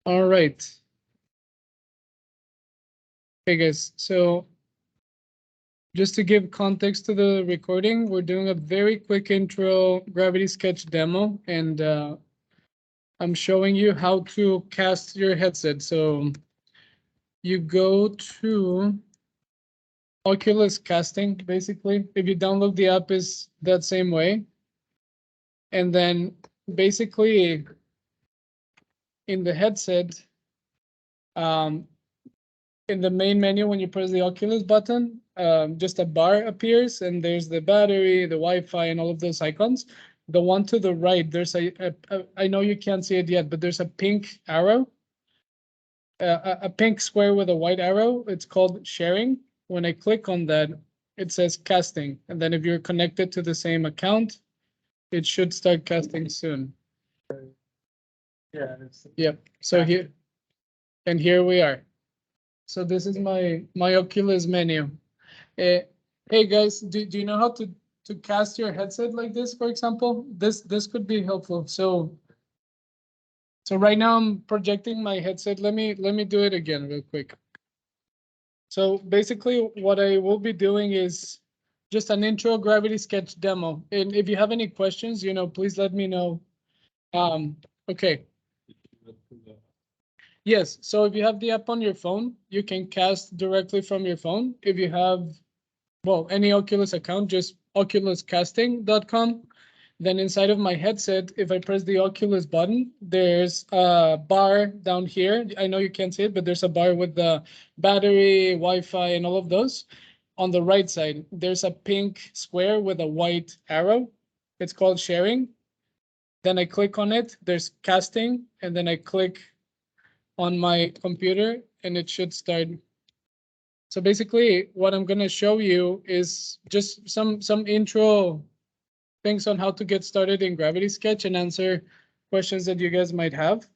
All right. Hey guys, so just to give context to the recording, we're doing a very quick intro gravity sketch demo, and I'm showing you how to cast your headset. So you go to Oculus Casting, basically. If you download the app, is that same way. And then basically in the headset, um, in the main menu, when you press the Oculus button, just a bar appears and there's the battery, the Wi-Fi, and all of those icons. The one to the right, there's I know you can't see it yet, but there's a pink arrow, a pink square with a white arrow. It's called sharing. When I click on that, it says casting. And then if you're connected to the same account, it should start casting soon. Yeah. Yep. So here, and here we are. So this is my Oculus menu. Hey guys, do you know how to cast your headset like this, for example? This could be helpful. So right now I'm projecting my headset. Let me do it again real quick. So basically what I will be doing is just an intro gravity sketch demo. And if you have any questions, please let me know. Okay. Yes, so if you have the app on your phone, you can cast directly from your phone. If you have, well, any Oculus account, just oculuscasting.com. Then inside of my headset, if I press the Oculus button, there's a bar down here. I know you can't see it, but there's a bar with the battery, Wi-Fi, and all of those. On the right side, there's a pink square with a white arrow. It's called sharing. Then I click on it, there's casting, and then I click on my computer and it should start. So basically what I'm gonna show you is just some intro things on how to get started in Gravity Sketch and answer questions that you guys might have.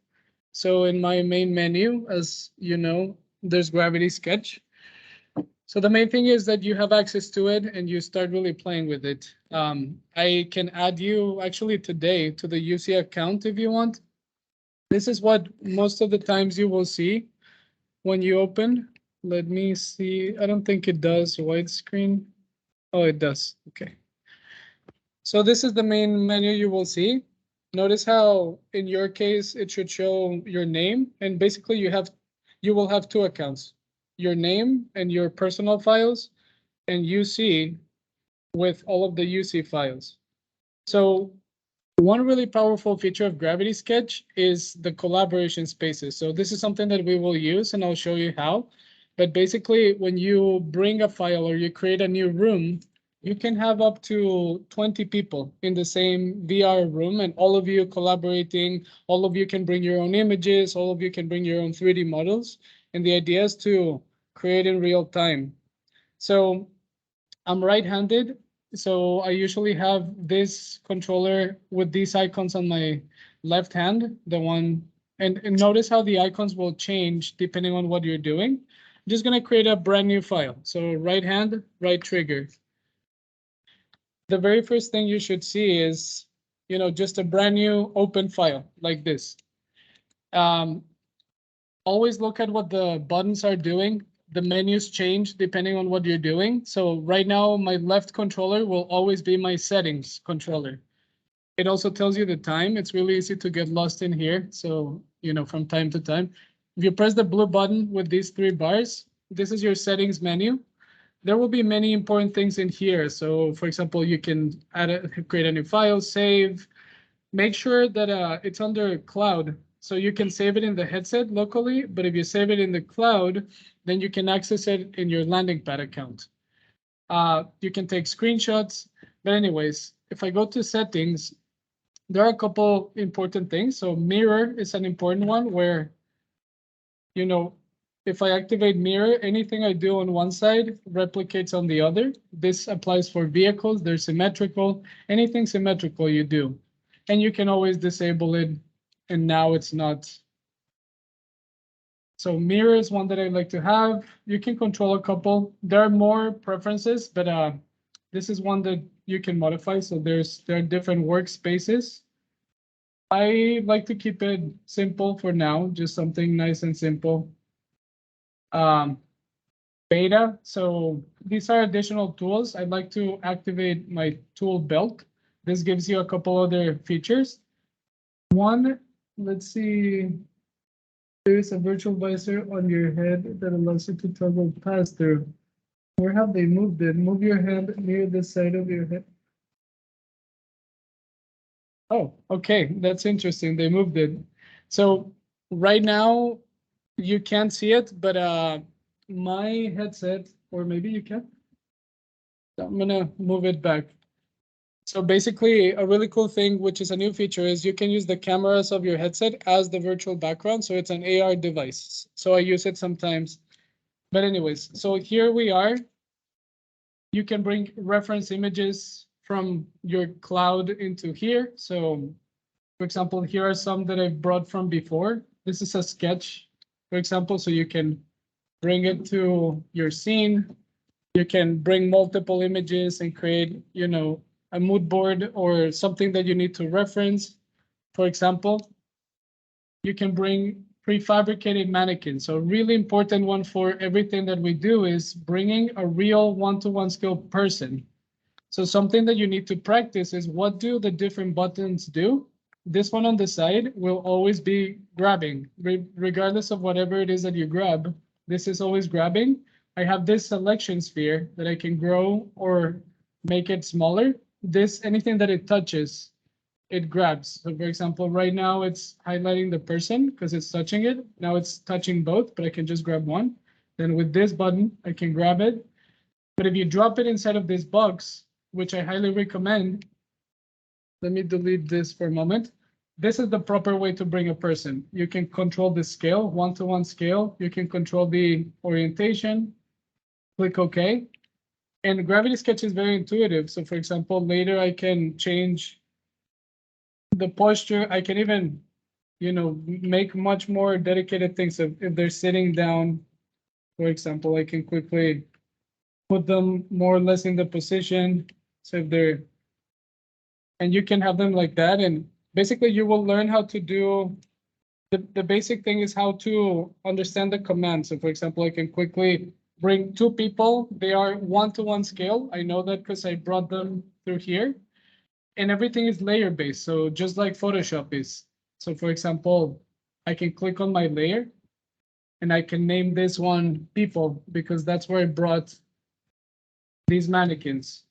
So in my main menu, as you know, there's Gravity Sketch. So the main thing is that you have access to it and you start really playing with it. I can add you actually today to the UC account if you want. This is what most of the times you will see when you open. Let me see. I don't think it does widescreen. Oh, it does. Okay. So this is the main menu you will see. Notice how in your case it should show your name, and basically you will have two accounts, your name and your personal files, and UC with all of the UC files. So one really powerful feature of Gravity Sketch is the collaboration spaces. So this is something that we will use and I'll show you how. But basically when you bring a file or you create a new room, you can have up to 20 people in the same VR room and all of you collaborating. All of you can bring your own images. All of you can bring your own 3D models. And the idea is to create in real time. So I'm right-handed, so I usually have this controller with these icons on my left hand, the one, and notice how the icons will change depending on what you're doing. I'm just gonna create a brand new file. So right hand, right trigger. The very first thing you should see is, just a brand new open file like this. Always look at what the buttons are doing. The menus change depending on what you're doing. So right now, my left controller will always be my settings controller. It also tells you the time. It's really easy to get lost in here. So, from time to time, if you press the blue button with these three bars, this is your settings menu. There will be many important things in here. So for example, you can create a new file, save, make sure that it's under cloud. So you can save it in the headset locally, but if you save it in the cloud, then you can access it in your landing pad account. You can take screenshots. But anyways, if I go to settings, there are a couple important things. So mirror is an important one where, if I activate mirror, anything I do on one side replicates on the other. This applies for vehicles. They're symmetrical. Anything symmetrical you do. And you can always disable it, and now it's not. So mirror is one that I like to have. You can control a couple. There are more preferences, but this is one that you can modify. So there are different workspaces. I like to keep it simple for now, just something nice and simple. Beta. So these are additional tools. I'd like to activate my tool belt. This gives you a couple other features. One, let's see, there's a virtual visor on your head that allows you to toggle pass through. Where have they moved it? Move your hand near the side of your head. Oh, okay, that's interesting. They moved it. So right now you can't see it, but my headset, or maybe you can. I'm gonna move it back. So basically, a really cool thing, which is a new feature, is you can use the cameras of your headset as the virtual background. So it's an AR device. So I use it sometimes. But anyways, so here we are. You can bring reference images from your cloud into here. So for example, here are some that I've brought from before. This is a sketch, for example, so you can bring it to your scene. You can bring multiple images and create, a mood board or something that you need to reference. For example, you can bring prefabricated mannequins. So a really important one for everything that we do is bringing a real one-to-one skilled person. So something that you need to practice is, what do the different buttons do? This one on the side will always be grabbing, regardless of whatever it is that you grab. This is always grabbing. I have this selection sphere that I can grow or make it smaller. This, anything that it touches, it grabs. So for example, right now it's highlighting the person because it's touching it. Now it's touching both, but I can just grab one. Then with this button, I can grab it. But if you drop it inside of this box, which I highly recommend, let me delete this for a moment. This is the proper way to bring a person. You can control the scale, one-to-one scale. You can control the orientation, click OK. And Gravity Sketch is very intuitive. So for example, later I can change the posture. I can even, make much more dedicated things. If they're sitting down, for example, I can quickly put them more or less in the position. So if they're, and you can have them like that. And basically you will learn how to do, the basic thing is how to understand the command. So for example, I can quickly bring two people. They are one-to-one scale. I know that because I brought them through here. And everything is layer based. So just like Photoshop is. So for example, I can click on my layer and I can name this one people because that's where I brought these mannequins.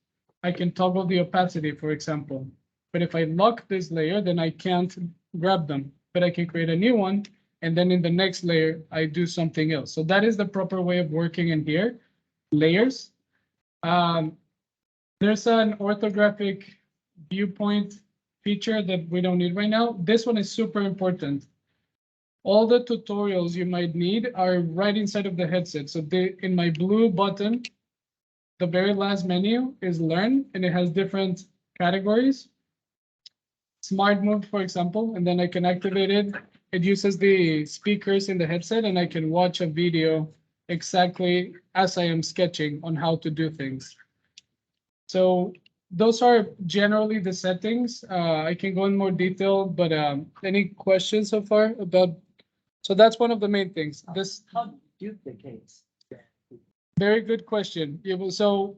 I can toggle the opacity, for example. But if I lock this layer, then I can't grab them. But I can create a new one. And then in the next layer, I do something else. So that is the proper way of working in here. Layers. There's an orthographic viewpoint feature that we don't need right now. This one is super important. All the tutorials you might need are right inside of the headset. So in my blue button, the very last menu is Learn, and it has different categories. Smart Move, for example, and then I can activate it. It uses the speakers in the headset, and I can watch a video exactly as I am sketching on how to do things. So those are generally the settings. I can go in more detail, but any questions so far about? So that's one of the main things. This How duplicates? very good question. So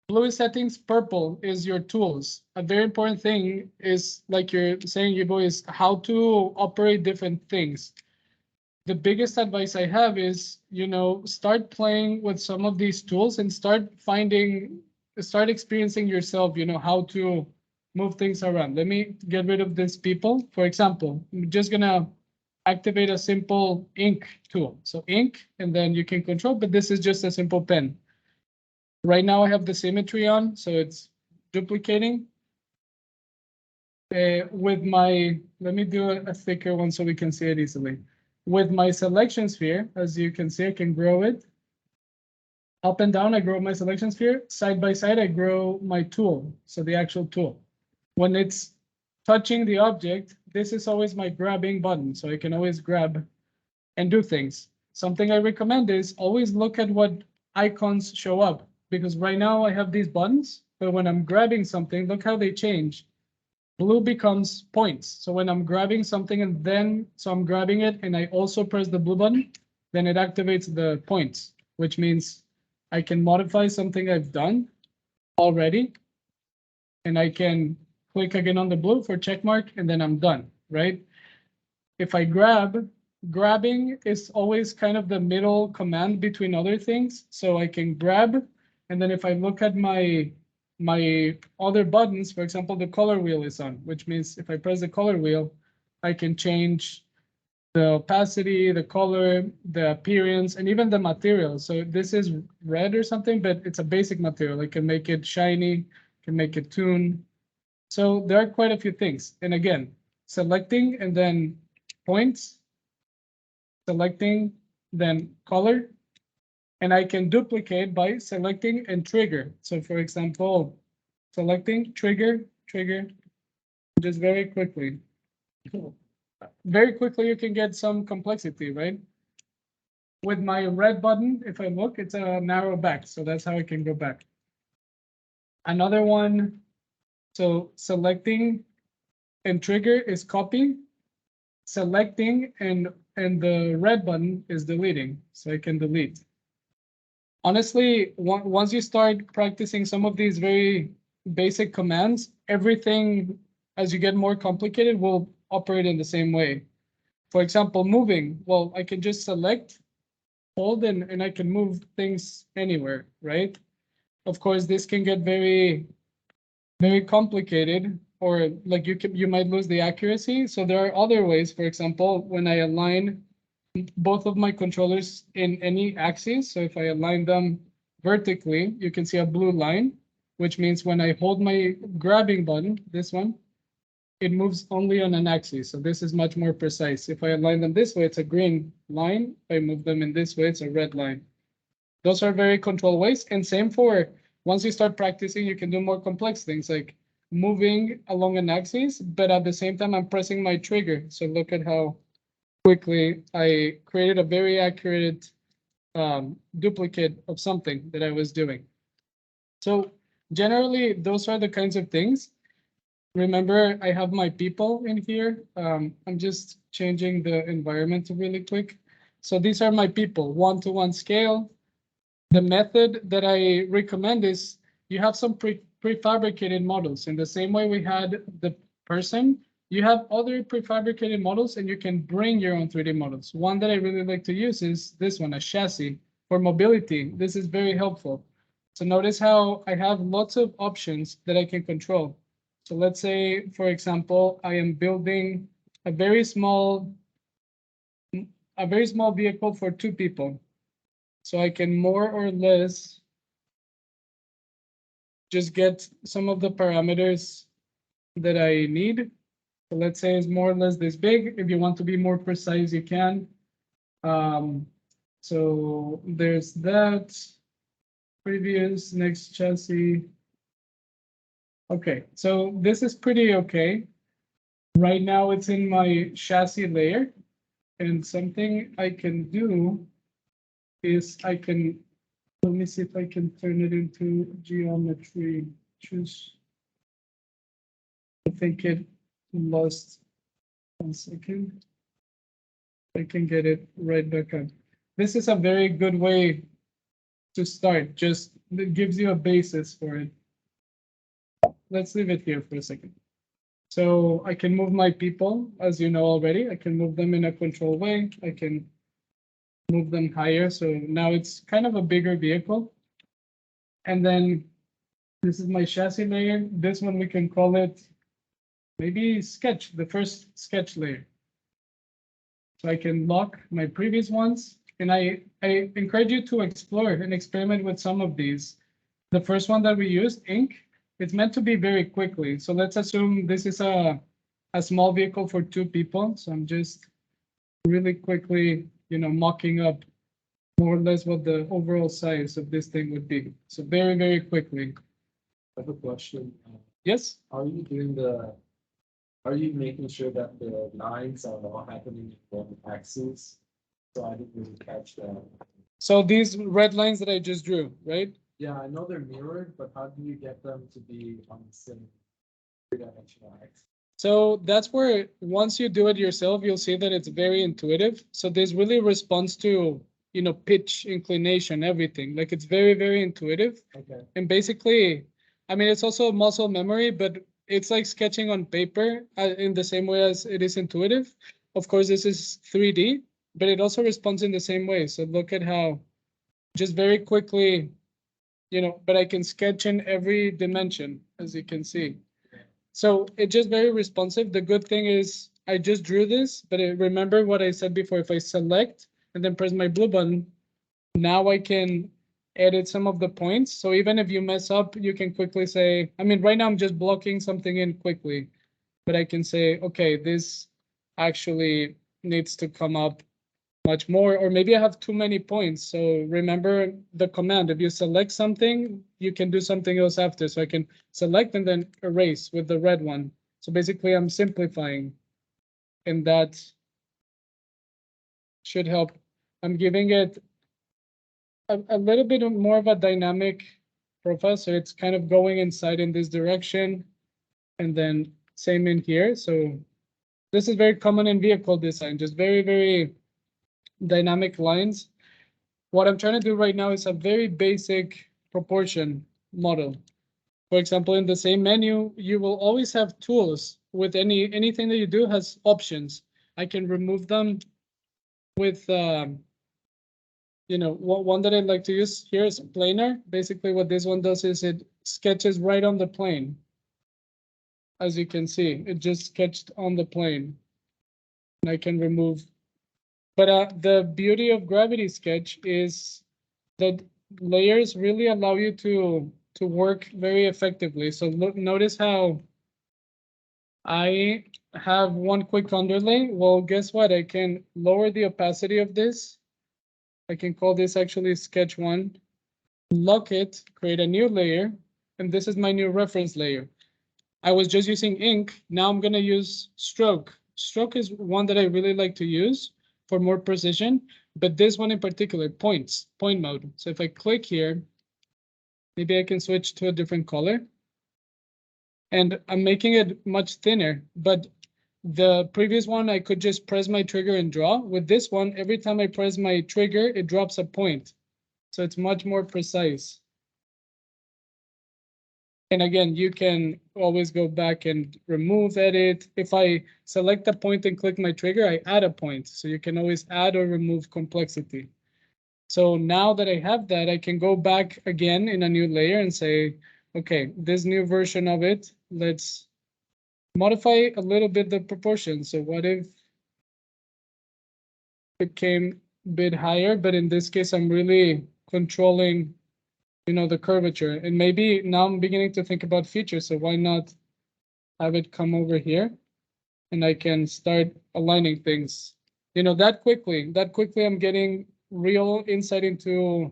blue is settings, purple is your tools. A very important thing is, like you're saying, Yibo, is how to operate different things. The biggest advice I have is, start playing with some of these tools and start experiencing yourself, how to move things around. Let me get rid of this people. For example, I'm just gonna activate a simple ink tool. So ink, and then you can control, but this is just a simple pen. Right now I have the symmetry on, so it's duplicating. With my, let me do a thicker one so we can see it easily. With my selection sphere, as you can see, I can grow it. Up and down, I grow my selection sphere. Side by side, I grow my tool, so the actual tool. When it's touching the object, this is always my grabbing button, so I can always grab and do things. Something I recommend is always look at what icons show up, because right now I have these buttons, but when I'm grabbing something, look how they change. blue becomes points. So when I'm grabbing something and then, so I'm grabbing it and I also press the blue button, then it activates the points, which means I can modify something I've done already. And I can click again on the blue for check mark and then I'm done, right? If I grabbing is always kind of the middle command between other things. So I can grab, and then if I look at my other buttons, for example, the color wheel is on, which means if I press the color wheel, I can change the opacity, the color, the appearance, and even the material. So this is red or something, but it's a basic material. I can make it shiny, can make it tune. So there are quite a few things. And again, selecting and then points, selecting, then color, and I can duplicate by selecting and trigger. So for example, selecting, trigger, just very quickly. Very quickly, you can get some complexity, right? With my red button, if I look, it's a narrow back. So that's how I can go back. Another one, so selecting and trigger is copy. Selecting and the red button is deleting. So I can delete. Honestly, once you start practicing some of these very basic commands, everything as you get more complicated will operate in the same way. For example, moving, well, I can just select, hold, and I can move things anywhere, right? Of course, this can get very, very complicated, or like you might lose the accuracy. So there are other ways. For example, when I align both of my controllers in any axis, so if I align them vertically, you can see a blue line, which means when I hold my grabbing button, this one, it moves only on an axis. So this is much more precise. If I align them this way, it's a green line. If I move them in this way, it's a red line. Those are very controlled ways. And same for once you start practicing, you can do more complex things like moving along an axis, but at the same time, I'm pressing my trigger. So look at how quickly I created a very accurate duplicate of something that I was doing. So generally, those are the kinds of things. Remember, I have my people in here. I'm just changing the environment really quick. So these are my people, one-to-one scale. The method that I recommend is you have some prefabricated models. In the same way we had the person, you have other prefabricated models and you can bring your own 3D models. One that I really like to use is this one, a chassis for mobility. This is very helpful. So notice how I have lots of options that I can control. So let's say, for example, I am building a very small vehicle for 2 people. So I can more or less just get some of the parameters that I need. So let's say it's more or less this big. If you want to be more precise, you can. So there's that. Previous, next chassis. Okay, so this is pretty okay. Right now it's in my chassis layer. And something I can do is I can, let me see if I can turn it into geometry. Choose. I think it lost 1 second. I can get it right back up. This is a very good way to start. Just it gives you a basis for it. Let's leave it here for a second. So I can move my people, as you know already. I can move them in a controlled way. I can move them higher. So now it's kind of a bigger vehicle. And then this is my chassis layer. This one we can call it maybe sketch, the first sketch layer. So I can lock my previous ones. And I encourage you to explore and experiment with some of these. The first one that we used, ink, it's meant to be very quickly. So let's assume this is a small vehicle for 2 people. So I'm just really quickly, mocking up more or less what the overall size of this thing would be. So very, very quickly. I have a question. Yes? Are you making sure that the lines are all happening in one axis? So I didn't really catch that. So these red lines that I just drew, right? Yeah, I know they're mirrored, but how do you get them to be on the same? three-dimensional axis. So that's where once you do it yourself, you'll see that it's very intuitive. So this really responds to, pitch, inclination, everything. Like it's very, very intuitive. Okay. And basically, I mean, it's also muscle memory, but it's like sketching on paper in the same way as it is intuitive. Of course, this is 3D, but it also responds in the same way. So look at how just very quickly, but I can sketch in every dimension, as you can see. So it's just very responsive. The good thing is I just drew this, but remember what I said before, if I select and then press my blue button, now I can edit some of the points. So even if you mess up, you can quickly say, I mean, right now I'm just blocking something in quickly, but I can say, okay, this actually needs to come up much more, or maybe I have too many points. So remember the command, if you select something, you can do something else after. So I can select and then erase with the red one. So basically I'm simplifying, and that should help. I'm giving it a little bit more of a dynamic profile. So it's kind of going inside in this direction, and then same in here. So this is very common in vehicle design, just very, very dynamic lines. What I'm trying to do right now is a very basic proportion model. For example, in the same menu, you will always have tools. With anything that you do has options. I can remove them with, one that I like to use here is planar. Basically, what this one does is it sketches right on the plane. As you can see, it just sketched on the plane. And I can remove. But the beauty of Gravity Sketch is that layers really allow you to work very effectively. So look, notice how I have one quick underlay. Well, guess what? I can lower the opacity of this. I can call this actually sketch one, lock it, create a new layer, and this is my new reference layer. I was just using ink. Now I'm going to use stroke. Stroke is one that I really like to use for more precision, but this one in particular, point mode. So if I click here, maybe I can switch to a different color. And I'm making it much thinner, but the previous one, I could just press my trigger and draw. With this one, every time I press my trigger, it drops a point. So it's much more precise. And again, you can always go back and remove, edit. If I select a point and click my trigger, I add a point. So you can always add or remove complexity. So now that I have that, I can go back again in a new layer and say, okay, this new version of it, let's modify a little bit the proportion. So what if it came a bit higher, but in this case, I'm really controlling, the curvature. And maybe now I'm beginning to think about features. So why not have it come over here and I can start aligning things, that quickly I'm getting real insight into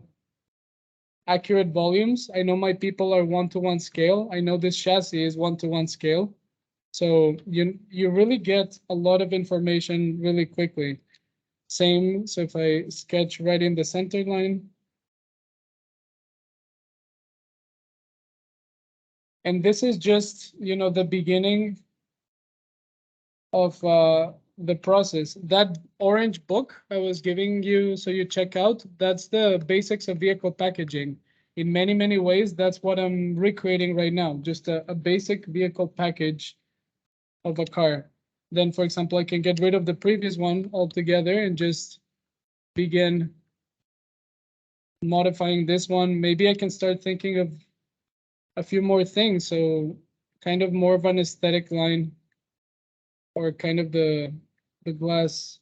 accurate volumes. I know my people are 1-to-1 scale. I know this chassis is 1-to-1 scale. So you really get a lot of information really quickly. Same, so if I sketch right in the center line. And this is just, the beginning of the process. That orange book I was giving you, so you check out, that's the basics of vehicle packaging. In many, many ways, that's what I'm recreating right now, just a basic vehicle package of a car. Then, for example, I can get rid of the previous one altogether and just begin modifying this one. Maybe I can start thinking of a few more things. So kind of more of an aesthetic line, or kind of the glass.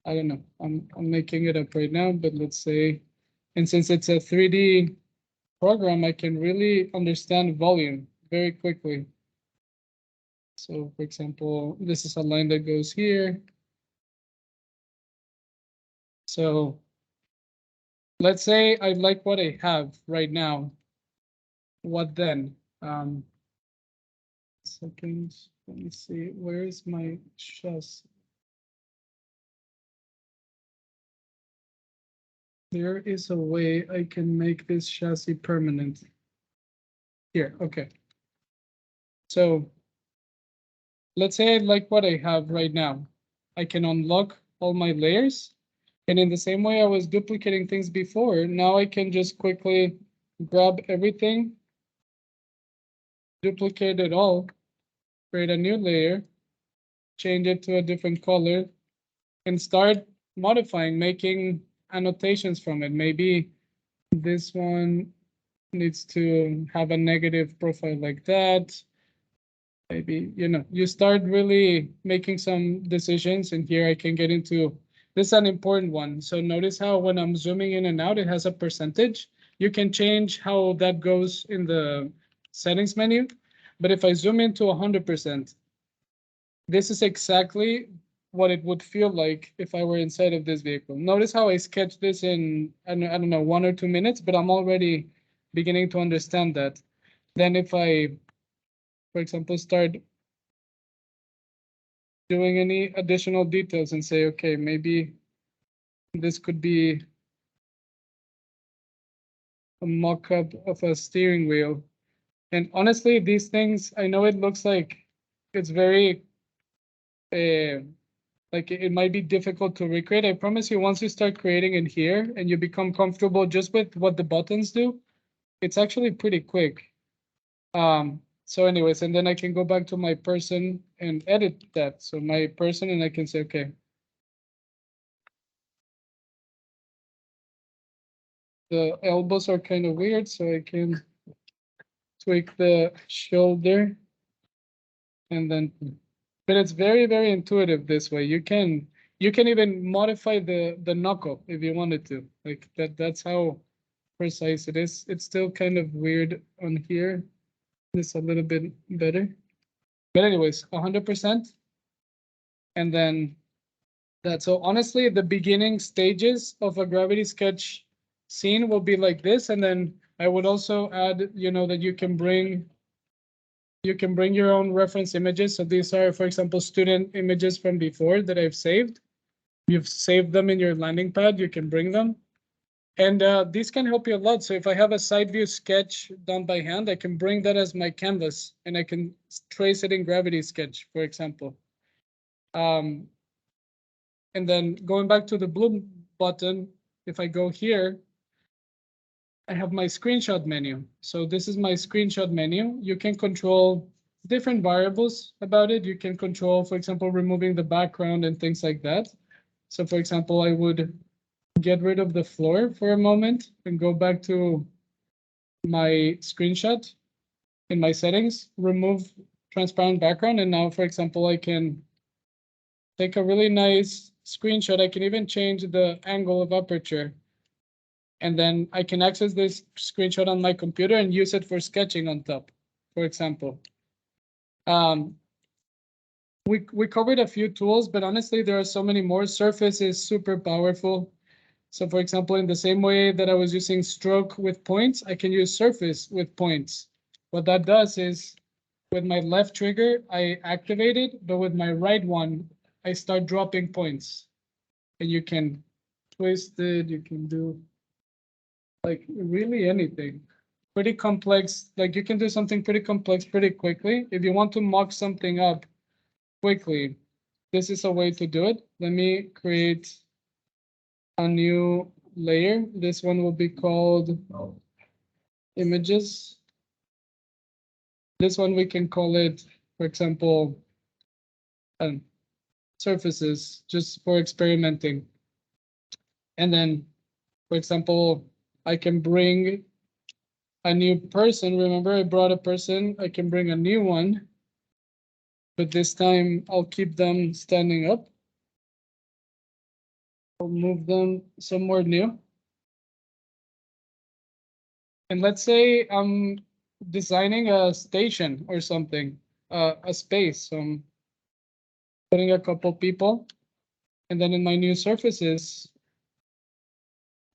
I don't know. I'm making it up right now, but let's say, and since it's a 3D program, I can really understand volume very quickly. So for example, this is a line that goes here. So let's say I like what I have right now. What then? Second, let me see, where is my chassis? There is a way I can make this chassis permanent. Here, okay. So let's say I like what I have right now. I can unlock all my layers. And in the same way I was duplicating things before, now I can just quickly grab everything, duplicate it all, create a new layer, change it to a different color, and start modifying, making annotations from it. Maybe this one needs to have a negative profile like that. Maybe, you start really making some decisions, and here I can get into, this is an important one. So notice how when I'm zooming in and out, it has a percentage. You can change how that goes in the settings menu. But if I zoom into 100%, this is exactly what it would feel like if I were inside of this vehicle. Notice how I sketched this in, I don't know, 1 or 2 minutes, but I'm already beginning to understand that. Then if I, for example, start doing any additional details and say, okay, maybe this could be a mock-up of a steering wheel. And honestly, these things, I know it looks like it's very, like it might be difficult to recreate. I promise you, once you start creating in here and you become comfortable just with what the buttons do, it's actually pretty quick. So anyways, and then I can go back to my person and edit that. So my person, and I can say, okay, the elbows are kind of weird, so I can tweak the shoulder, and then, but it's very, very intuitive this way. You can even modify the knuckle if you wanted to. Like that's how precise it is. It's still kind of weird on here. It's a little bit better. But anyways, 100%. And then that, so honestly, the beginning stages of a gravity sketch scene will be like this. And then I would also add, that you can bring your own reference images. So these are, for example, student images from before that I've saved. You've saved them in your landing pad, you can bring them. And these can help you a lot. So if I have a side view sketch done by hand, I can bring that as my canvas and I can trace it in Gravity Sketch, for example. And then going back to the blue button, if I go here, I have my screenshot menu. So this is my screenshot menu. You can control different variables about it. You can control, for example, removing the background and things like that. So for example, I would get rid of the floor for a moment and go back to my screenshot in my settings, remove transparent background. And now, for example, I can take a really nice screenshot. I can even change the angle of aperture. And then I can access this screenshot on my computer and use it for sketching on top, for example. We covered a few tools, but honestly, there are so many more. Surface is super powerful. So for example, in the same way that I was using stroke with points, I can use surface with points. What that does is with my left trigger, I activate it, but with my right one, I start dropping points. And you can twist it, you can do like really anything. Pretty complex, like you can do something pretty complex pretty quickly. If you want to mock something up quickly, this is a way to do it. Let me create a new layer. This one will be called images. This one we can call it, for example, surfaces, just for experimenting. And then, for example, I can bring a new person. Remember, I brought a person. I can bring a new one, but this time I'll keep them standing up. I'll move them somewhere new. And let's say I'm designing a station or something, a space. So I'm putting a couple people, and then in my new surfaces,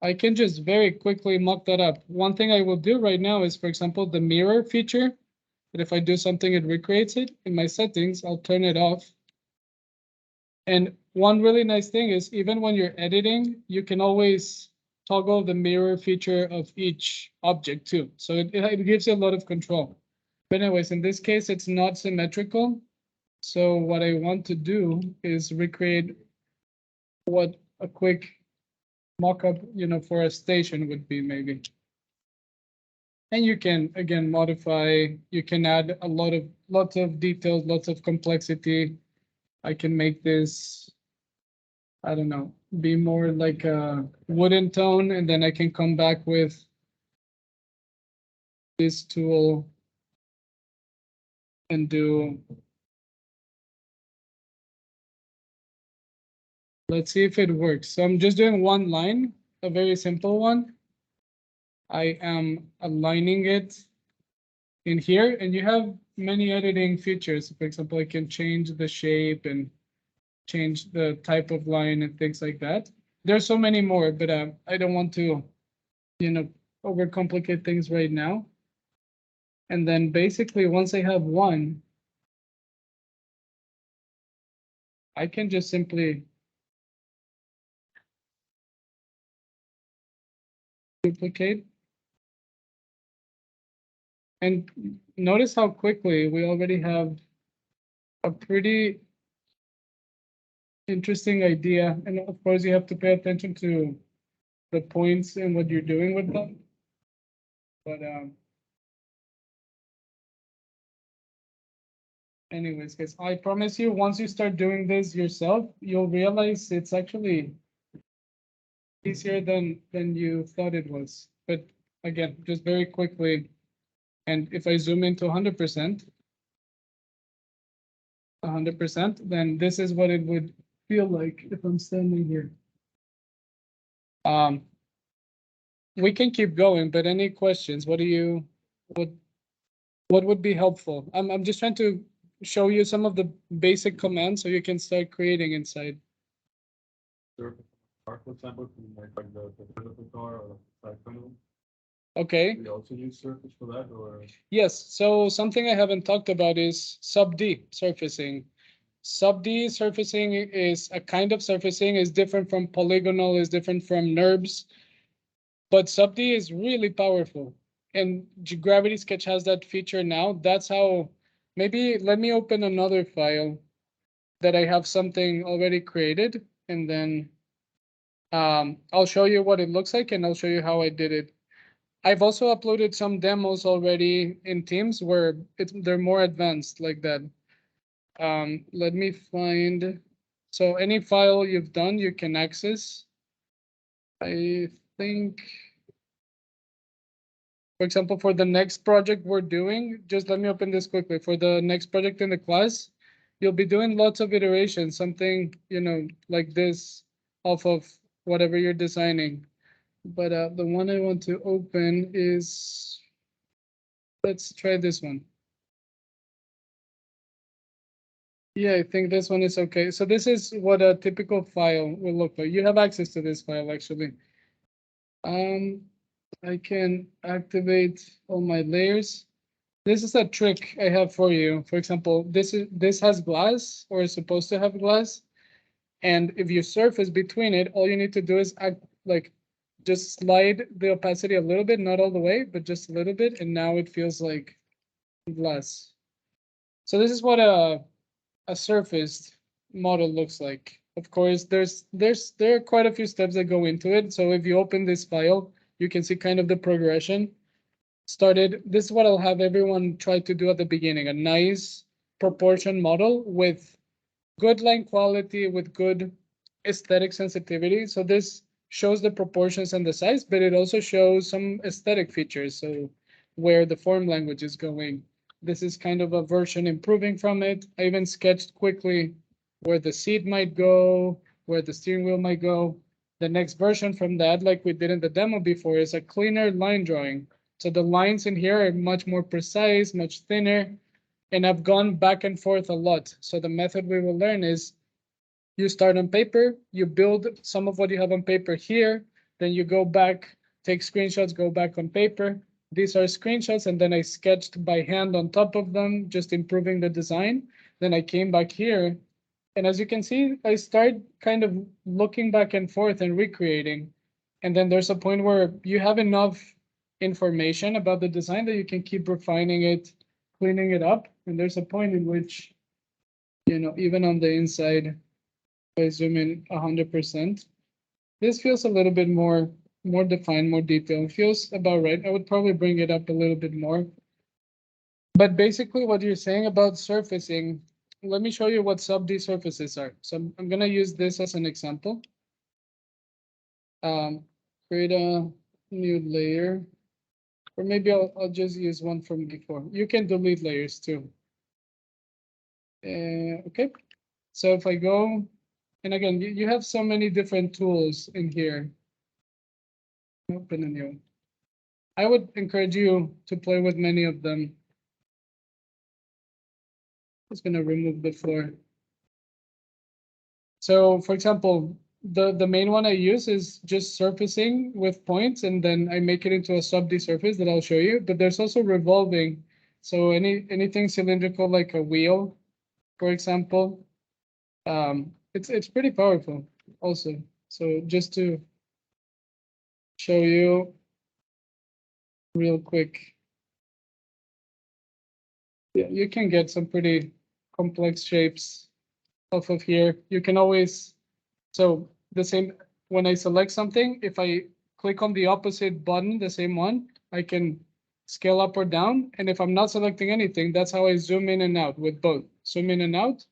I can just very quickly mock that up. One thing I will do right now is, for example, the mirror feature. But if I do something, it recreates it. In my settings, I'll turn it off. And one really nice thing is even when you're editing, you can always toggle the mirror feature of each object too. So it gives you a lot of control. But anyways, in this case, it's not symmetrical. So what I want to do is recreate what a quick mock-up, for a station would be maybe. And you can again modify, you can add lots of details, lots of complexity. I can make this, I don't know, be more like a wooden tone, and then I can come back with this tool and do, let's see if it works. So I'm just doing one line, a very simple one. I am aligning it in here, and you have many editing features. For example, I can change the shape and change the type of line and things like that. There's so many more, but I don't want to, overcomplicate things right now. And then basically, once I have one, I can just simply duplicate. And notice how quickly we already have a pretty interesting idea. And of course, you have to pay attention to the points and what you're doing with them. But anyways, guys, I promise you, once you start doing this yourself, you'll realize it's actually easier than you thought it was. But again, just very quickly, and if I zoom into 100%, then this is what it would feel like if I'm standing here. We can keep going, but any questions? What would be helpful? I'm just trying to show you some of the basic commands so you can start creating inside. Sure. For example, like the developer car or side panel. Okay. We also use surface for that, or Yes. So something I haven't talked about is sub-D surfacing. Sub-D surfacing is a kind of surfacing, is different from polygonal, is different from NURBS, but sub-D is really powerful. And Gravity Sketch has that feature now. That's how, maybe let me open another file that I have something already created, and then I'll show you what it looks like, and I'll show you how I did it. I've also uploaded some demos already in Teams where they're more advanced like that. Let me find, so any file you've done, you can access. I think, for example, for the next project we're doing, just let me open this quickly. For the next project in the class, you'll be doing lots of iterations, something, like this off of whatever you're designing. But the one I want to open is, let's try this one. Yeah, I think this one is okay. So this is what a typical file will look like. You have access to this file actually. I can activate all my layers. This is a trick I have for you. For example, this has glass, or is supposed to have glass. And if you surface between it, all you need to do is just slide the opacity a little bit, not all the way, but just a little bit, and now it feels like glass. So this is what a surfaced model looks like. Of course, there are quite a few steps that go into it. So if you open this file, you can see kind of the progression. This is what I'll have everyone try to do at the beginning, a nice proportion model with good line quality, with good aesthetic sensitivity. So this shows the proportions and the size, but it also shows some aesthetic features. So where the form language is going. This is kind of a version improving from it. I even sketched quickly where the seat might go, where the steering wheel might go. The next version from that, like we did in the demo before, is a cleaner line drawing. So the lines in here are much more precise, much thinner, and I've gone back and forth a lot. So the method we will learn is you start on paper, you build some of what you have on paper here, then you go back, take screenshots, go back on paper. These are screenshots, and then I sketched by hand on top of them, just improving the design. Then I came back here, and as you can see, I start kind of looking back and forth and recreating. And then there's a point where you have enough information about the design that you can keep refining it, cleaning it up. And there's a point in which, even on the inside, if I zoom in 100%, this feels a little bit more defined, more detailed. It feels about right. I would probably bring it up a little bit more. But basically what you're saying about surfacing, let me show you what sub-D surfaces are. So I'm gonna use this as an example. Create a new layer, or maybe I'll just use one from before. You can delete layers too. Okay, so if I go, and again, you have so many different tools in here. Open a new. I would encourage you to play with many of them. Just gonna remove the floor. So for example, the main one I use is just surfacing with points, and then I make it into a sub-D surface that I'll show you. But there's also revolving. So anything cylindrical like a wheel, for example, it's pretty powerful also. So just to show you real quick, yeah, you can get some pretty complex shapes off of here. You can always, so the same, when I select something, if I click on the opposite button, the same one, I can scale up or down. And if I'm not selecting anything, that's how I zoom in and out with both. Zoom in and out,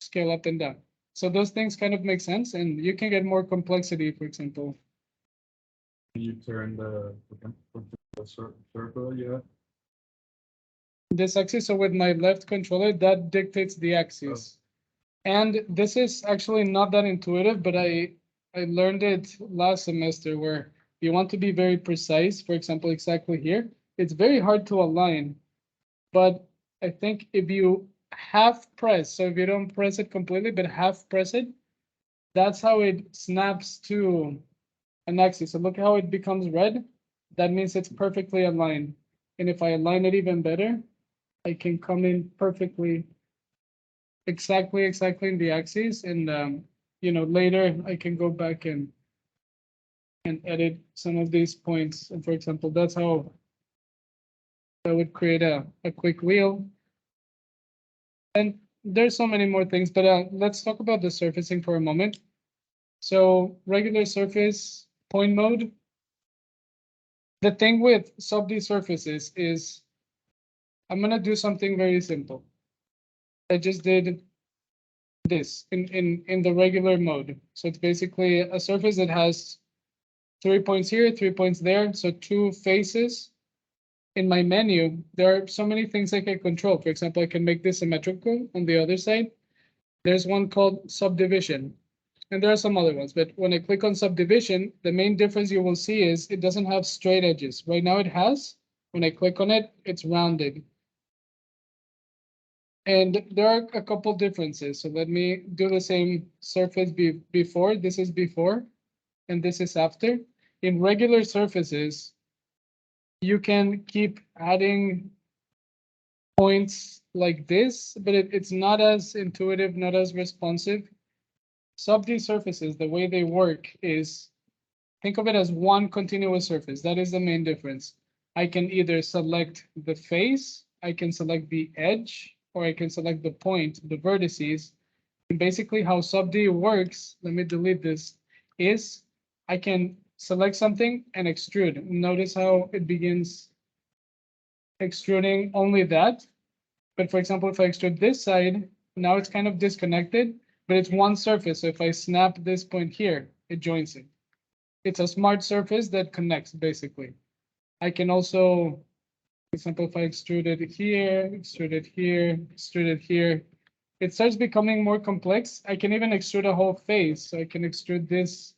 scale up and down. So those things kind of make sense, and you can get more complexity, for example. You turn the circle, yeah. This axis, so with my left controller, that dictates the axis. And this is actually not that intuitive, but I learned it last semester where you want to be very precise. For example, exactly here, it's very hard to align. But I think if you half press, so if you don't press it completely, but half press it, that's how it snaps to an axis. So look how it becomes red. That means it's perfectly aligned. And if I align it even better, I can come in perfectly, exactly in the axis. And later I can go back and edit some of these points. And for example, that's how I would create a quick wheel. And there's so many more things, but let's talk about the surfacing for a moment. So regular surface, point mode. The thing with sub-D surfaces is I'm gonna do something very simple. I just did this in the regular mode. So it's basically a surface that has 3 points here, 3 points there. So 2 faces. In my menu, there are so many things I can control. For example, I can make this symmetrical on the other side. There's one called subdivision. And there are some other ones, but when I click on subdivision, the main difference you will see is it doesn't have straight edges. Right now it has. When I click on it, it's rounded. And there are a couple differences. So let me do the same surface before. This is before, and this is after. In regular surfaces, you can keep adding points like this, but it's not as intuitive, not as responsive. Sub-D surfaces, the way they work is, think of it as one continuous surface. That is the main difference. I can either select the face, I can select the edge, or I can select the point, the vertices. And basically how sub-D works, let me delete this, is I can select something and extrude. Notice how it begins extruding only that. But for example, if I extrude this side, now it's kind of disconnected, but it's one surface. So if I snap this point here, it joins it. It's a smart surface that connects, basically. I can also, for example, if I extrude it here, extrude it here, extrude it here, it starts becoming more complex. I can even extrude a whole face. So I can extrude this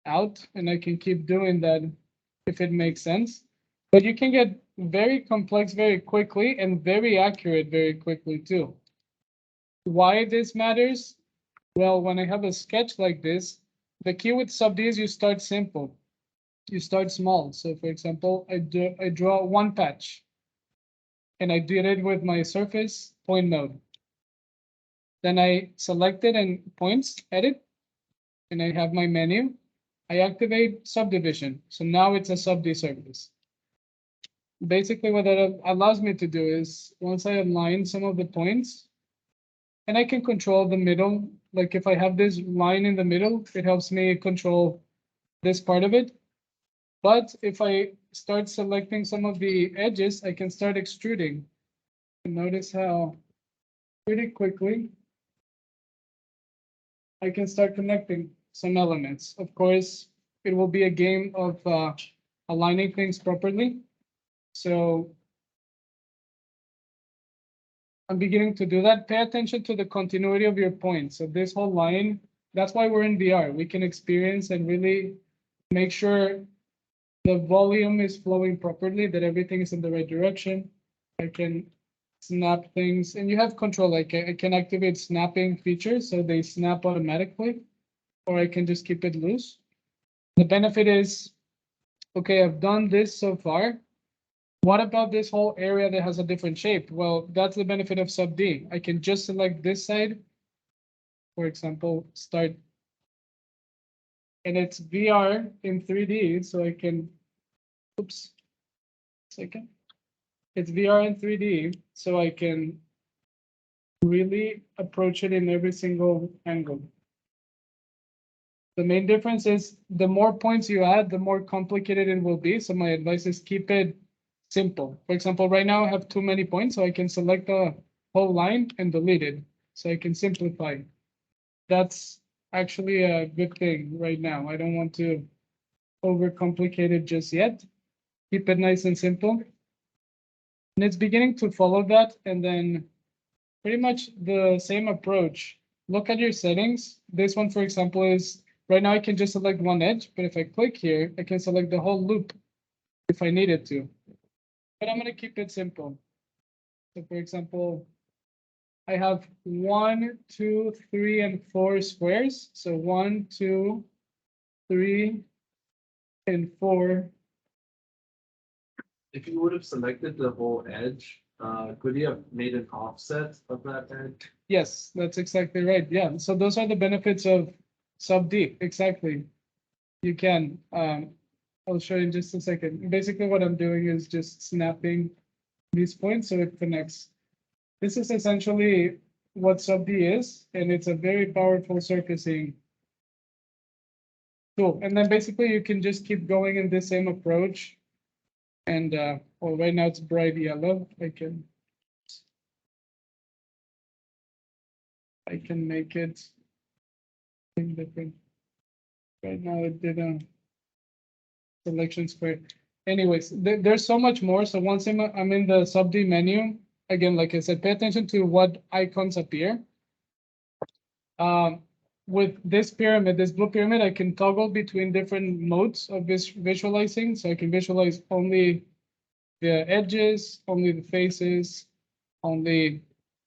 out, and I can keep doing that if it makes sense. But you can get very complex very quickly and very accurate very quickly too. Why this matters? Well, when I have a sketch like this, the key with sub-D is you start simple. You start small. So for example, I draw one patch, and I did it with my surface point mode. Then I select it and points, edit, and I have my menu. I activate subdivision. So now it's a sub-D surface. basically what that allows me to do is once I align some of the points, and I can control the middle. Like if I have this line in the middle, it helps me control this part of it. But if I start selecting some of the edges, I can start extruding. And notice how pretty quickly I can start connecting some elements. Of course, it will be a game of aligning things properly. So I'm beginning to do that. Pay attention to the continuity of your points. So this whole line, that's why we're in VR. We can experience and really make sure the volume is flowing properly, that everything is in the right direction. I can snap things, and you have control. Like I can activate snapping features, so they snap automatically, or I can just keep it loose. The benefit is, okay, I've done this so far. What about this whole area that has a different shape? Well, that's the benefit of sub D. I can just select this side, for example, start, and it's VR in 3D, so I can, oops, second. It's VR in 3D, so I can really approach it in every single angle. The main difference is the more points you add, the more complicated it will be. So my advice is keep it simple. For example, right now I have too many points, so I can select the whole line and delete it. So I can simplify. That's actually a good thing right now. I don't want to overcomplicate it just yet. Keep it nice and simple. And it's beginning to follow that. And then pretty much the same approach. Look at your settings. This one, for example, is right now I can just select one edge, but if I click here, I can select the whole loop if I needed to. But I'm going to keep it simple. So for example, I have 1, 2, 3, and 4 squares. So 1, 2, 3, and 4. If you would have selected the whole edge, could you have made an offset of that edge? Yes, that's exactly right. Yeah. So those are the benefits of sub D. Exactly. You can. I'll show you in just a second. Basically, what I'm doing is just snapping these points so it connects. This is essentially what sub D is, and it's a very powerful surfacing tool. And then basically you can just keep going in the same approach. And well, right now it's bright yellow. I can make it different. Right now it did a selection square. Anyways, there's so much more. So once I'm in the sub D menu, again, like I said, pay attention to what icons appear. With this pyramid, this blue pyramid, I can toggle between different modes of this visualizing. So I can visualize only the edges, only the faces, only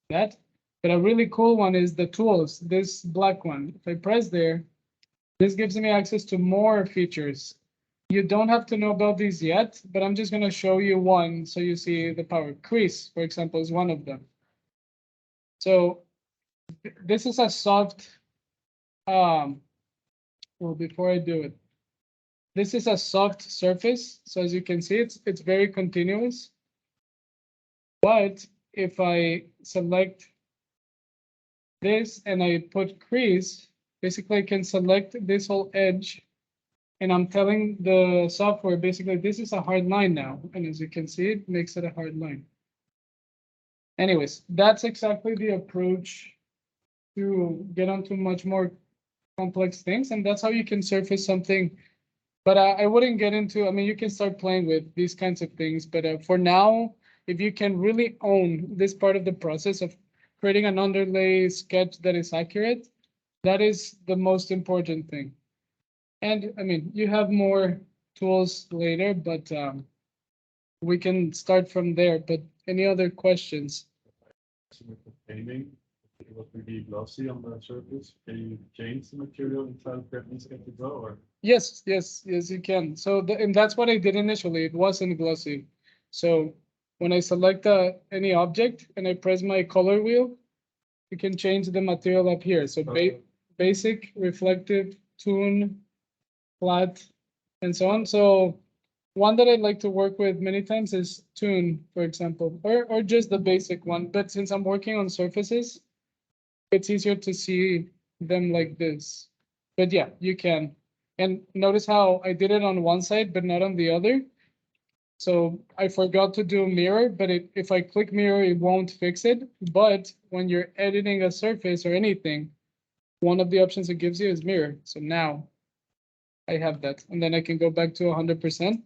that. But a really cool one is the tools, this black one. If I press there, this gives me access to more features. You don't have to know about these yet, but I'm just going to show you one so you see the power. Crease, for example, is one of them. So this is a soft, well, before I do it, this is a soft surface. So as you can see, it's very continuous. But if I select this and I put crease, basically I can select this whole edge, and I'm telling the software basically this is a hard line now. And as you can see, it makes it a hard line. Anyways, that's exactly the approach to get onto much more complex things. And that's how you can surface something. But I wouldn't get into, I mean, you can start playing with these kinds of things. But for now, if you can really own this part of the process of creating an underlay sketch that is accurate, that is the most important thing. And I mean, you have more tools later, but we can start from there. But any other questions? With the painting, it was really glossy on the surface. Can you change the material inside preference get to go or? Yes, you can. So and that's what I did initially. It wasn't glossy. So when I select any object and I press my color wheel, you can change the material up here. So basic, reflective, tune, flat, and so on. So one that I like to work with many times is Tune, for example, or just the basic one. But since I'm working on surfaces, it's easier to see them like this. But yeah, you can. And notice how I did it on one side, but not on the other. So I forgot to do mirror, but if I click mirror, it won't fix it. But when you're editing a surface or anything, one of the options it gives you is mirror. So now I have that. And then I can go back to 100%.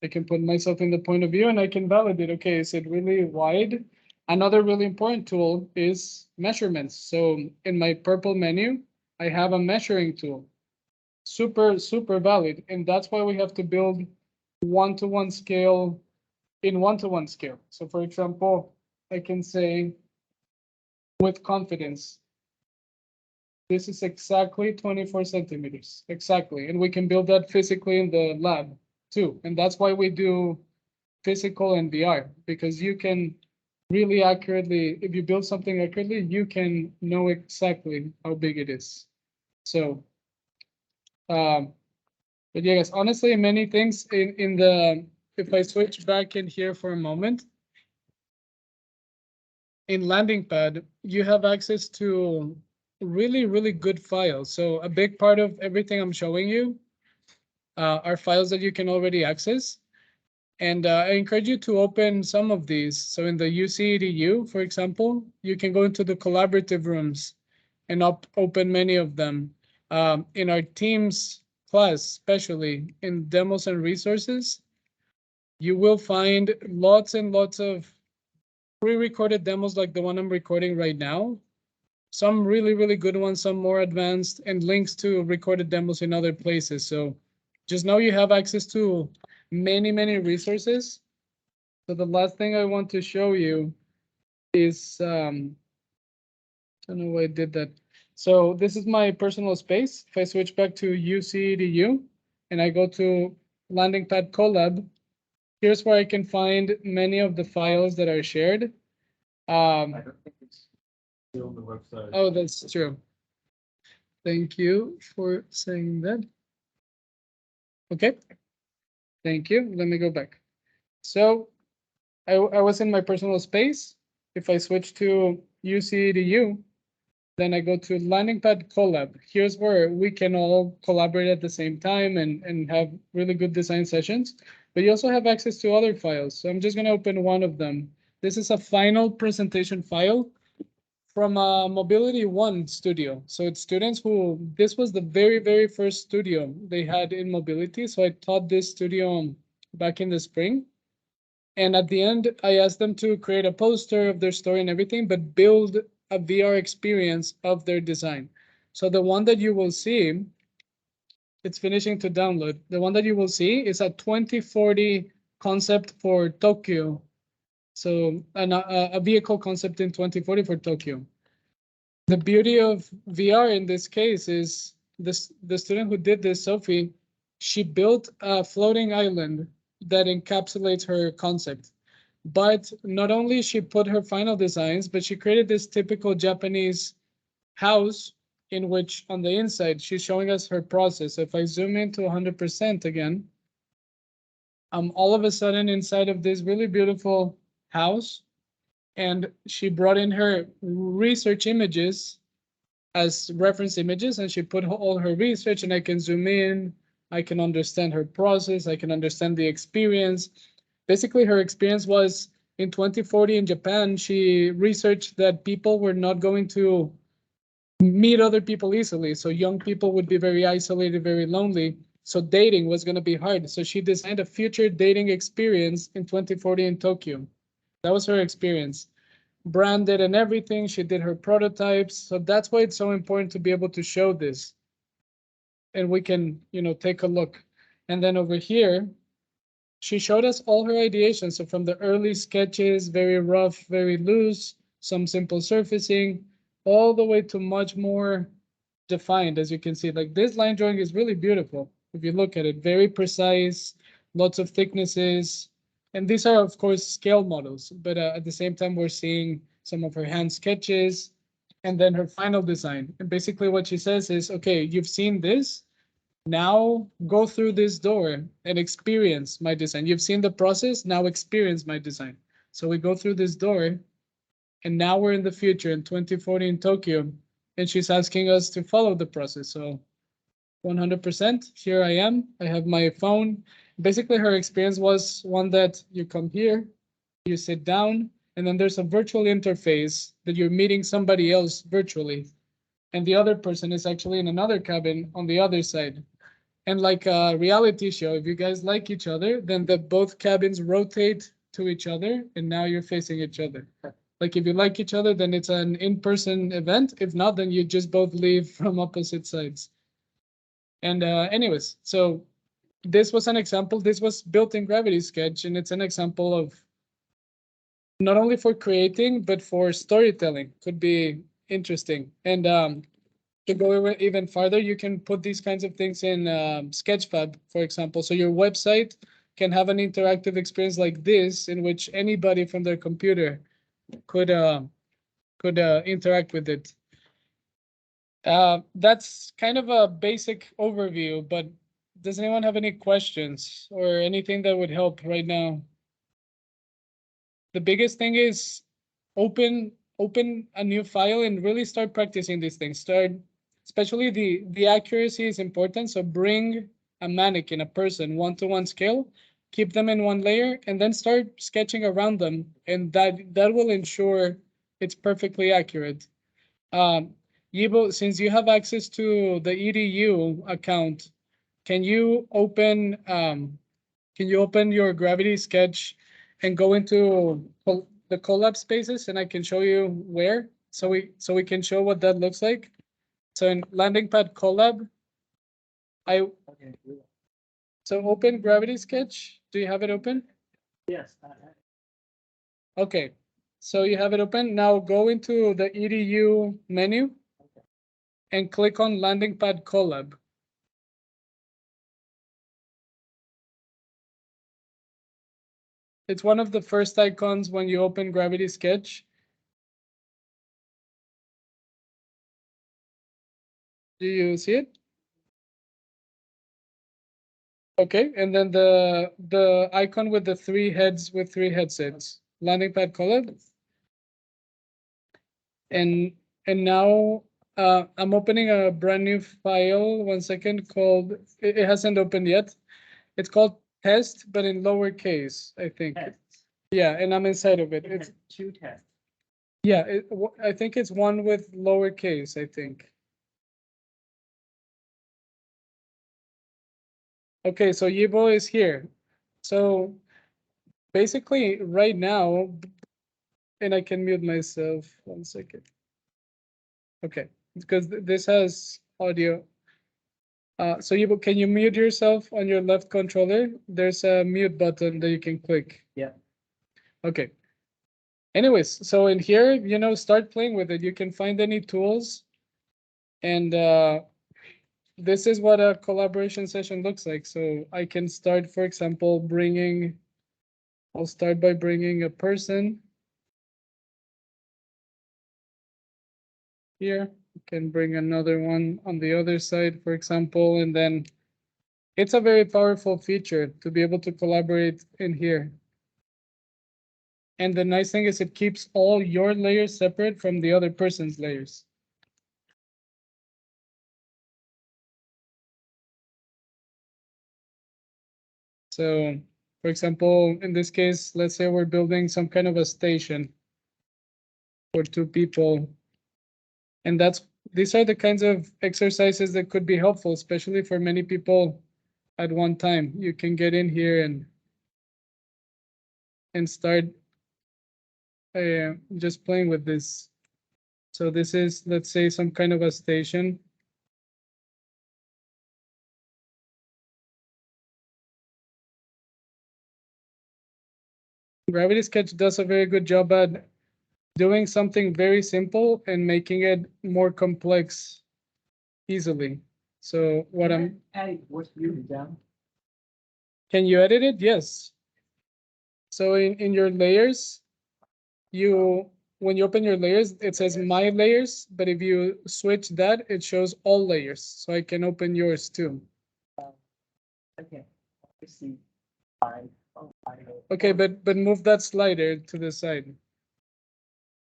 I can put myself in the point of view and I can validate, okay, is it really wide? Another really important tool is measurements. So in my purple menu, I have a measuring tool. Super, super valid. And that's why we have to build one-to-one scale in one-to-one scale. So for example, I can say with confidence, this is exactly 24 centimeters, exactly. And we can build that physically in the lab too. And that's why we do physical and VR, because you can really accurately, if you build something accurately, you can know exactly how big it is. So, but yeah, guys, honestly, many things in the, if I switch back in here for a moment, in landing pad, you have access to really, really good files. So a big part of everything I'm showing you are files that you can already access. And I encourage you to open some of these. So in the UC for example, you can go into the collaborative rooms and open many of them. In our Teams class, especially in demos and resources, you will find lots and lots of pre-recorded demos like the one I'm recording right now. Some really, really good ones, some more advanced, and links to recorded demos in other places. So just know you have access to many, many resources. So the last thing I want to show you is, I don't know why I did that. So this is my personal space. If I switch back to UC and I go to landing pad collab, here's where I can find many of the files that are shared. I don't think it's still on the website. Oh, that's true. Thank you for saying that. Okay, thank you. Let me go back. So I was in my personal space. If I switch to UC then I go to landing pad collab. Here's where we can all collaborate at the same time and have really good design sessions. But you also have access to other files. So I'm just going to open one of them. This is a final presentation file from a Mobility One studio. So it's students who, this was the very, very first studio they had in mobility. So I taught this studio back in the spring. And at the end, I asked them to create a poster of their story and everything, but build a VR experience of their design. So the one that you will see, it's finishing to download. The one that you will see is a 2040 concept for Tokyo. So a vehicle concept in 2040 for Tokyo. The beauty of VR in this case is this, the student who did this, Sophie, she built a floating island that encapsulates her concept. But not only she put her final designs, but she created this typical Japanese house in which on the inside, she's showing us her process. If I zoom into 100% again, all of a sudden inside of this really beautiful house, and she brought in her research images as reference images, and she put all her research, and I can zoom in, I can understand her process, I can understand the experience. Basically, her experience was in 2040 in Japan, she researched that people were not going to meet other people easily. So young people would be very isolated, very lonely. So dating was going to be hard. So she designed a future dating experience in 2040 in Tokyo. That was her experience. Branded and everything. She did her prototypes. So that's why it's so important to be able to show this. And we can, take a look. And then over here, she showed us all her ideations. So from the early sketches, very rough, very loose, some simple surfacing, all the way to much more defined, as you can see. Like this line drawing is really beautiful. If you look at it, very precise, lots of thicknesses. And these are, of course, scale models. But at the same time, we're seeing some of her hand sketches and then her final design. And basically what she says is, okay, you've seen this. Now go through this door and experience my design. You've seen the process, now experience my design. So we go through this door, and now we're in the future in 2040 in Tokyo, and she's asking us to follow the process. So 100%, here I am. I have my phone. Basically, her experience was one that you come here, you sit down, and then there's a virtual interface that you're meeting somebody else virtually. And the other person is actually in another cabin on the other side. And like a reality show, if you guys like each other, then the both cabins rotate to each other, and now you're facing each other. Like if you like each other, then it's an in-person event. If not, then you just both leave from opposite sides. And anyways, so this was an example. This was built in Gravity Sketch, and it's an example of not only for creating, but for storytelling. Could be interesting. And to go even farther, you can put these kinds of things in Sketchfab, for example. So your website can have an interactive experience like this, in which anybody from their computer could interact with it. That's kind of a basic overview, but does anyone have any questions or anything that would help right now? The biggest thing is open a new file and really start practicing these things. Start, especially the accuracy is important. So bring a mannequin, a person, 1-to-1 scale, keep them in one layer, and then start sketching around them, and that will ensure it's perfectly accurate. Yibo, since you have access to the EDU account, can you open your Gravity Sketch and go into the collab spaces, and I can show you where, so we can show what that looks like. So in landing pad collab, Okay. so open Gravity Sketch. Do you have it open? Yes. Okay, so you have it open. Now go into the EDU menu and click on landing pad collab. It's one of the first icons when you open Gravity Sketch. Do you see it? Okay, and then the icon with the three heads with three headsets, landing pad collab. And now I'm opening a brand new file. 1 second, called it hasn't opened yet. It's called test, but in lowercase, I think. Tests. Yeah, and I'm inside of it. It It's has 2 tests. yeah, I think it's one with lowercase, I think. Okay, so Yibo is here. So basically right now, and I can mute myself 1 second. Okay, because this has audio. So Yibo, can you mute yourself on your left controller? There's a mute button that you can click. Yeah. Okay. Anyways, so in here, start playing with it. You can find any tools, and this is what a collaboration session looks like. So I can start, for example, I'll start by bringing a person here. You can bring another one on the other side, for example, and then it's a very powerful feature to be able to collaborate in here. And the nice thing is it keeps all your layers separate from the other person's layers. So, for example, in this case, let's say we're building some kind of a station for 2 people. And these are the kinds of exercises that could be helpful, especially for many people at one time. You can get in here and start just playing with this. So this is, let's say, some kind of a station. Gravity Sketch does a very good job at doing something very simple and making it more complex easily. So what I'm adding what's really down. Can you edit it? Yes. So in your layers, when you open your layers, it says my layers, but if you switch that, it shows all layers. So I can open yours too. Okay. I see. Five. Oh, five. Okay, but move that slider to the side.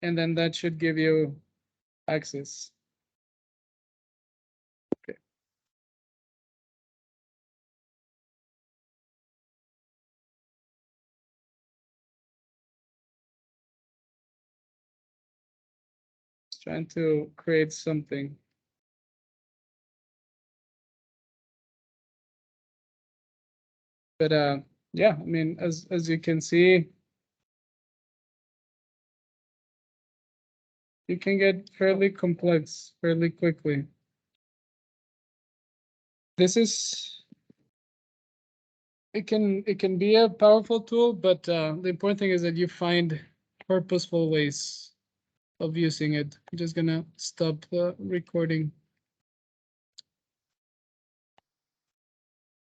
And then that should give you access. Okay. Just trying to create something. But yeah, I mean, as you can see, you can get fairly complex fairly quickly. This is it can be a powerful tool, but the important thing is that you find purposeful ways of using it. I'm just gonna stop the recording.